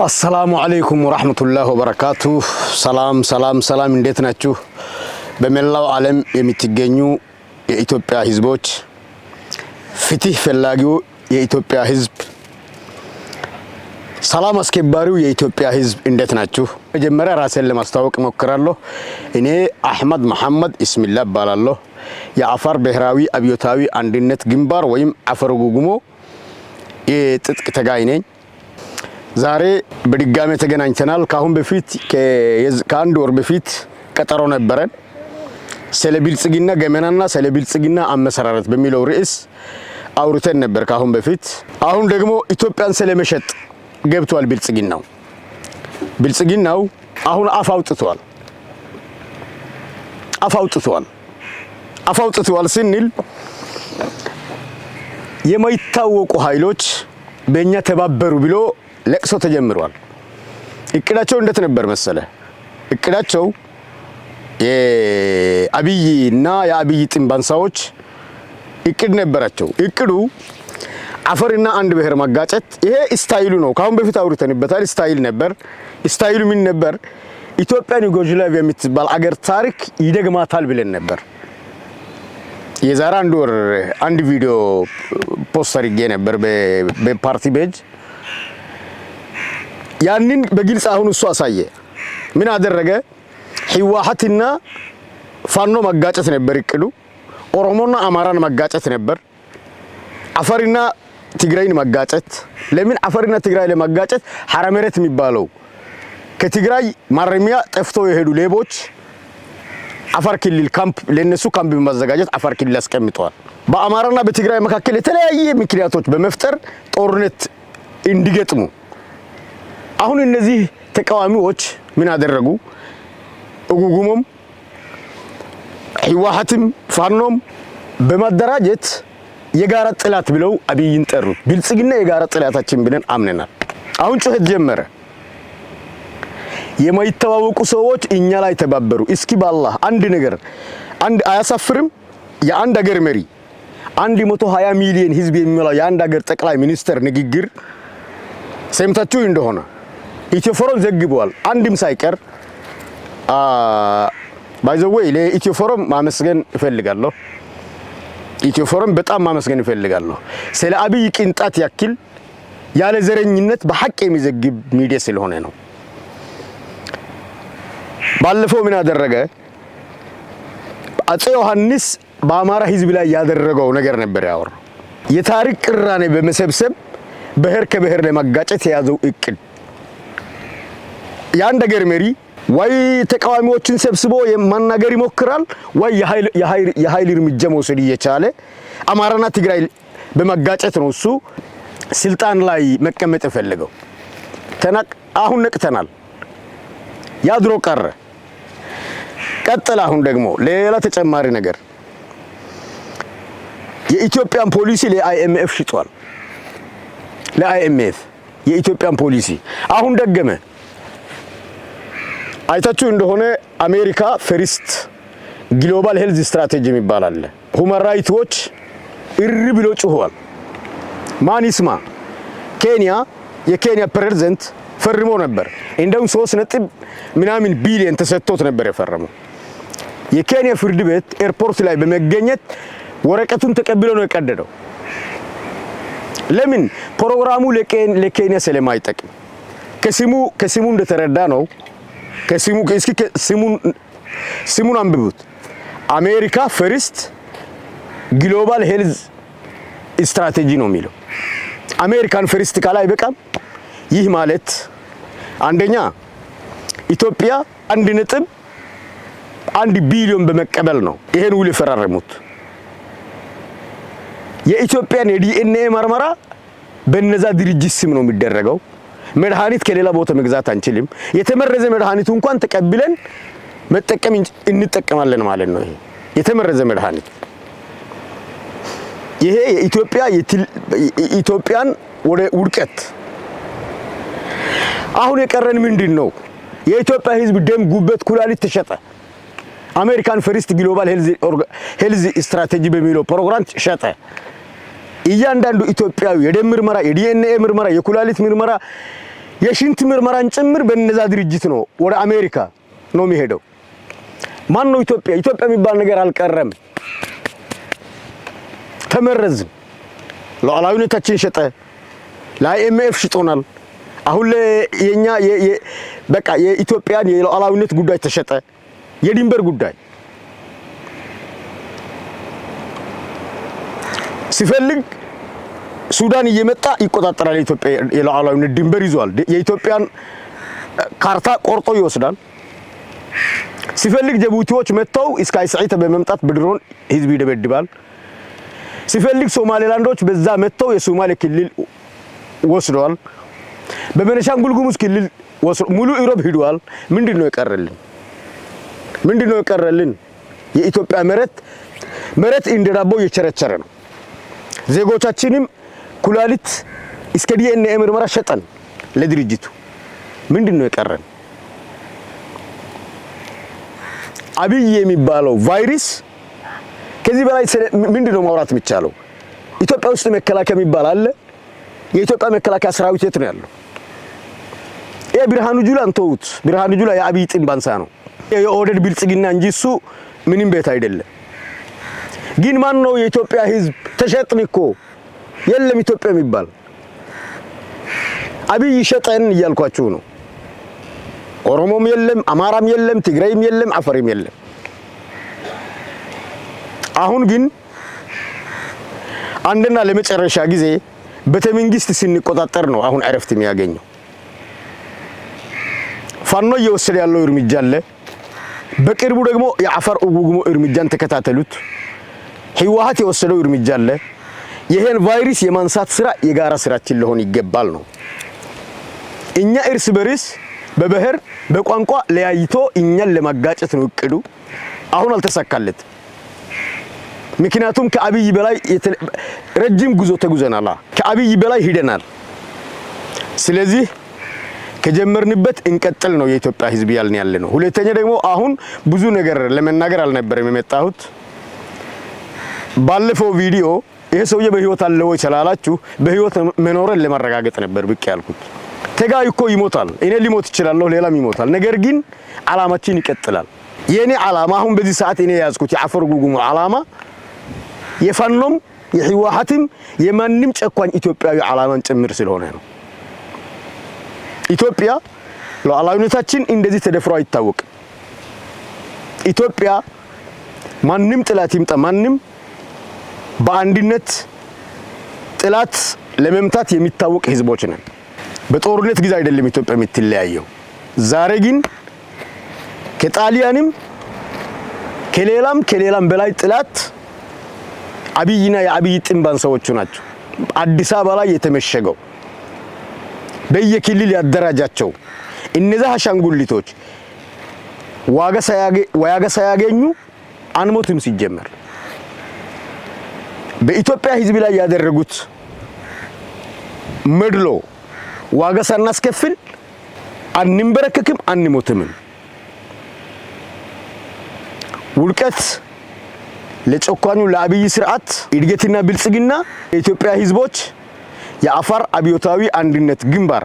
السلام عليكم ورحمة الله وبركاته. سلام እንዴት ናችሁ? በመላው ዓለም የምትገኙ የኢትዮጵያ ህዝቦች፣ ፍትህ ፈላጊው የኢትዮጵያ ህዝብ፣ ሰላም አስከባሪው የኢትዮጵያ ህዝብ እንዴት ናችሁ? መጀመሪያ ራሴን ለማስተዋወቅ ሞክራለሁ። እኔ አህመድ መሐመድ ኢስሚላህ እባላለሁ። የአፋር ብሔራዊ አብዮታዊ አንድነት ግንባር ወይም አፋር ጉጉሞ የትጥቅ ተጋይ ነኝ። ዛሬ በድጋሜ ተገናኝተናል። ካሁን በፊት ከአንድ ወር በፊት ቀጠሮ ነበረን። ስለ ብልጽግና ገመናና ስለ ብልጽግና አመሰራረት በሚለው ርዕስ አውርተን ነበር ካሁን በፊት። አሁን ደግሞ ኢትዮጵያን ስለመሸጥ ገብቷል ብልጽግናው አሁን አፍ አውጥቷል ስንል የማይታወቁ ኃይሎች በእኛ ተባበሩ ብሎ ለቅሶ ተጀምሯል። እቅዳቸው እንዴት ነበር መሰለ? እቅዳቸው የአብይና የአብይ ጥንባንሳዎች እቅድ ነበራቸው። እቅዱ አፈርና አንድ ብሔር ማጋጨት። ይሄ ስታይሉ ነው። ካሁን በፊት አውርተንበታል። ስታይል ነበር። ስታይሉ ምን ነበር? ኢትዮጵያን ዩጎዝላቪያ የምትባል አገር ታሪክ ይደግማታል ብለን ነበር። የዛሬ አንድ ወር አንድ ቪዲዮ ፖስት አድርጌ ነበር በፓርቲ ፔጅ። ያንን በግልጽ አሁን እሱ አሳየ። ምን አደረገ? ህወሓትና ፋኖ ማጋጨት ነበር እቅዱ። ኦሮሞና አማራን ማጋጨት ነበር። አፋርና ትግራይን ማጋጨት። ለምን አፋርና ትግራይ ለማጋጨት ሐራመሬት የሚባለው ከትግራይ ማረሚያ ጠፍቶ የሄዱ ሌቦች አፋር ክልል ካምፕ ለነሱ ካምፕ በማዘጋጀት አፋር ክልል አስቀምጠዋል። በአማራና በትግራይ መካከል የተለያየ ምክንያቶች በመፍጠር ጦርነት እንዲገጥሙ አሁን እነዚህ ተቃዋሚዎች ምን አደረጉ? ጉጉሞም ህወሓትም ፋኖም በማደራጀት የጋራ ጥላት ብለው አብይን ጠሩ። ብልጽግና የጋራ ጥላታችን ብለን አምነናል። አሁን ጩኸት ጀመረ። የማይተዋወቁ ሰዎች እኛ ላይ ተባበሩ። እስኪ በአላህ አንድ ነገር አያሳፍርም? የአንድ ሀገር መሪ 120 ሚሊዮን ህዝብ የሚሞላው የአንድ ሀገር ጠቅላይ ሚኒስትር ንግግር ሰምታችሁ እንደሆነ ኢትዮፎረም ዘግቧል። አንድም ሳይቀር ባይዘወይ ለኢትዮፎረም ማመስገን እፈልጋለሁ። ኢትዮፎረም በጣም ማመስገን እፈልጋለሁ። ስለ አብይ ቅንጣት ያክል ያለ ዘረኝነት በሐቅ የሚዘግብ ሚዲያ ስለሆነ ነው። ባለፈው ምን አደረገ? አፄ ዮሐንስ በአማራ ህዝብ ላይ ያደረገው ነገር ነበር ያወራው። የታሪክ ቅራኔ በመሰብሰብ ብሔር ከብሔር ለማጋጨት የያዘው እቅድ። የአንድ ሀገር መሪ ወይ ተቃዋሚዎችን ሰብስቦ የማናገር ይሞክራል፣ ወይ የኃይል እርምጃ መውሰድ እየቻለ አማራና ትግራይ በማጋጨት ነው እሱ ስልጣን ላይ መቀመጥ የፈለገው። አሁን ነቅተናል። ያድሮ ቀረ ቀጠለ። አሁን ደግሞ ሌላ ተጨማሪ ነገር የኢትዮጵያን ፖሊሲ ለአይኤምኤፍ ሽጧል። ለአይኤምኤፍ የኢትዮጵያን ፖሊሲ አሁን ደገመ። አይታችሁ እንደሆነ አሜሪካ ፈርስት ግሎባል ሄልዝ ስትራቴጂ የሚባል አለ። ሁማን ራይትስ ዎች እሪ ብሎ ጮኸዋል። ማን ይስማ? የኬንያ ፕሬዝዳንት ፈርሞ ነበር። እንደውም 3 ቢሊዮን ተሰጥቶት ነበር የፈረመው። የኬንያ ፍርድ ቤት ኤርፖርት ላይ በመገኘት ወረቀቱን ተቀብሎ ነው የቀደደው። ለምን? ፕሮግራሙ ለኬንያ ስለማይጠቅም። ከስሙ እንደተረዳ ነው። ስሙን አንብቡት። አሜሪካ ፈርስት ግሎባል ሄልዝ ስትራቴጂ ነው የሚለው። አሜሪካን ፈርስት ካላይ በቃም። ይህ ማለት አንደኛ ኢትዮጵያ 1.1 ቢሊዮን በመቀበል ነው ይሄን ውል የፈራረሙት። የኢትዮጵያን የዲኤንኤ ምርመራ በነዛ ድርጅት ስም ነው የሚደረገው። መድኃኒት ከሌላ ቦታ መግዛት አንችልም። የተመረዘ መድኃኒቱ እንኳን ተቀብለን መጠቀም እንጠቀማለን ማለት ነው። ይሄ የተመረዘ መድኃኒት ይሄ ኢትዮጵያን ወደ ውድቀት። አሁን የቀረን ምንድነው? የኢትዮጵያ ህዝብ ደም፣ ጉበት፣ ኩላሊት ተሸጠ። አሜሪካን ፈርስት ግሎባል ሄልዝ ስትራቴጂ በሚለው ፕሮግራም ሸጠ። እያንዳንዱ ኢትዮጵያዊ የደም ምርመራ፣ የዲኤንኤ ምርመራ፣ የኩላሊት ምርመራ የሽንት ምርመራን ጭምር በእነዛ ድርጅት ነው ወደ አሜሪካ ነው የሚሄደው። ማን ነው ኢትዮጵያ የሚባል ነገር አልቀረም። ተመረዝን። ሉዓላዊነታችን ሸጠ። ለአይኤምኤፍ ሽጦናል። አሁን የኛ በቃ የኢትዮጵያን የሉዓላዊነት ጉዳይ ተሸጠ። የድንበር ጉዳይ ሲፈልግ ሱዳን እየመጣ ይቆጣጠራል። የኢትዮጵያ የሉዓላዊነት ድንበር ይዟል። የኢትዮጵያን ካርታ ቆርጦ ይወስዳል። ሲፈልግ ጅቡቲዎች መጥተው እስከ አይስዒተ በመምጣት በድሮን ህዝብ ይደበድባል። ሲፈልግ ሶማሌላንዶች በዛ መጥተው የሶማሌ ክልል ወስደዋል። በቤኒሻንጉል ጉሙዝ ክልል ሙሉ ኢሮብ ሂዷል። ምንድነው የቀረልን? የኢትዮጵያ መሬት እንደ ዳቦ እየቸረቸረ ነው። ዜጎቻችንም ኩላሊት እስከ ዲኤንኤ ምርመራ ሸጠን ለድርጅቱ። ምንድነው የቀረን? አብይ የሚባለው ቫይረስ ከዚህ በላይ ምንድነው ማውራት የሚቻለው? ኢትዮጵያ ውስጥ መከላከያ የሚባል አለ። የኢትዮጵያ መከላከያ ሰራዊት የት ነው ያለው? ብርሃኑ ጁላን ተውት። ብርሃኑ ጁላ የአብይ ጥንባንሳ ነው። የኦህዴድ ብልጽግና እንጂ እሱ ምንም ቤት አይደለም። ግን ማን ነው የኢትዮጵያ ህዝብ? ተሸጥን እኮ የለም ኢትዮጵያ የሚባል። አብይ ሸጠን እያልኳችሁ ነው። ኦሮሞም የለም፣ አማራም የለም፣ ትግራይም የለም፣ አፈርም የለም። አሁን ግን አንድና ለመጨረሻ ጊዜ ቤተመንግስት ስንቆጣጠር ነው አሁን ዕረፍት የሚያገኘው። ፋኖ እየወሰደ ያለው እርምጃ አለ። በቅርቡ ደግሞ የአፋር ኡጉጉሞ እርምጃን ተከታተሉት። ህወሓት የወሰደው እርምጃ አለ። ይሄን ቫይረስ የማንሳት ስራ የጋራ ስራችን ሊሆን ይገባል ነው። እኛ እርስ በርስ በብሔር በቋንቋ ለያይቶ እኛን ለማጋጨት ነው እቅዱ። አሁን አልተሳካለት። ምክንያቱም ከአብይ በላይ ረጅም ጉዞ ተጉዘናል። ከአብይ በላይ ሂደናል። ስለዚህ ከጀመርንበት እንቀጥል ነው የኢትዮጵያ ህዝብ ያልን ያለ ነው። ሁለተኛ ደግሞ አሁን ብዙ ነገር ለመናገር አልነበረም የመጣሁት። ባለፈው ቪዲዮ ይሄ ሰውዬ በህይወት አለ ወይ ስላላችሁ በህይወት መኖርን ለማረጋገጥ ነበር ብቅ ያልኩት። ተጋይ እኮ ይሞታል። እኔ ሊሞት ይችላልው፣ ሌላም ይሞታል። ነገር ግን አላማችን ይቀጥላል። የኔ አላማ አሁን በዚህ ሰዓት እኔ ያዝኩት የአፋር ኡጉጉሞ አላማ የፋኖም የህወሓትም የማንም ጨቋኝ ኢትዮጵያዊ አላማን ጭምር ስለሆነ ነው። ኢትዮጵያ ሉዓላዊነታችን እንደዚህ ተደፍሮ አይታወቅም። ኢትዮጵያ ማንም ጥላት ይምጣ ማንም በአንድነት ጥላት ለመምታት የሚታወቅ ህዝቦች ነን። በጦርነት ጊዜ አይደለም ኢትዮጵያ የምትለያየው። ዛሬ ግን ከጣሊያንም ከሌላም በላይ ጥላት አብይና የአብይ ጥንባንሳዎቹ ናቸው። አዲስ አበባ ላይ የተመሸገው በየክልል ያደራጃቸው እነዛ አሻንጉሊቶች ዋጋ ሳያገኙ አንሞትም። ሲጀመር በኢትዮጵያ ህዝብ ላይ ያደረጉት መድሎ ዋጋ ሳናስከፍል አንንበረከክም፣ አንሞትም። ውድቀት ለጨቋኙ ለአብይ ስርዓት እድገትና ብልጽግና የኢትዮጵያ ህዝቦች የአፋር አብዮታዊ አንድነት ግንባር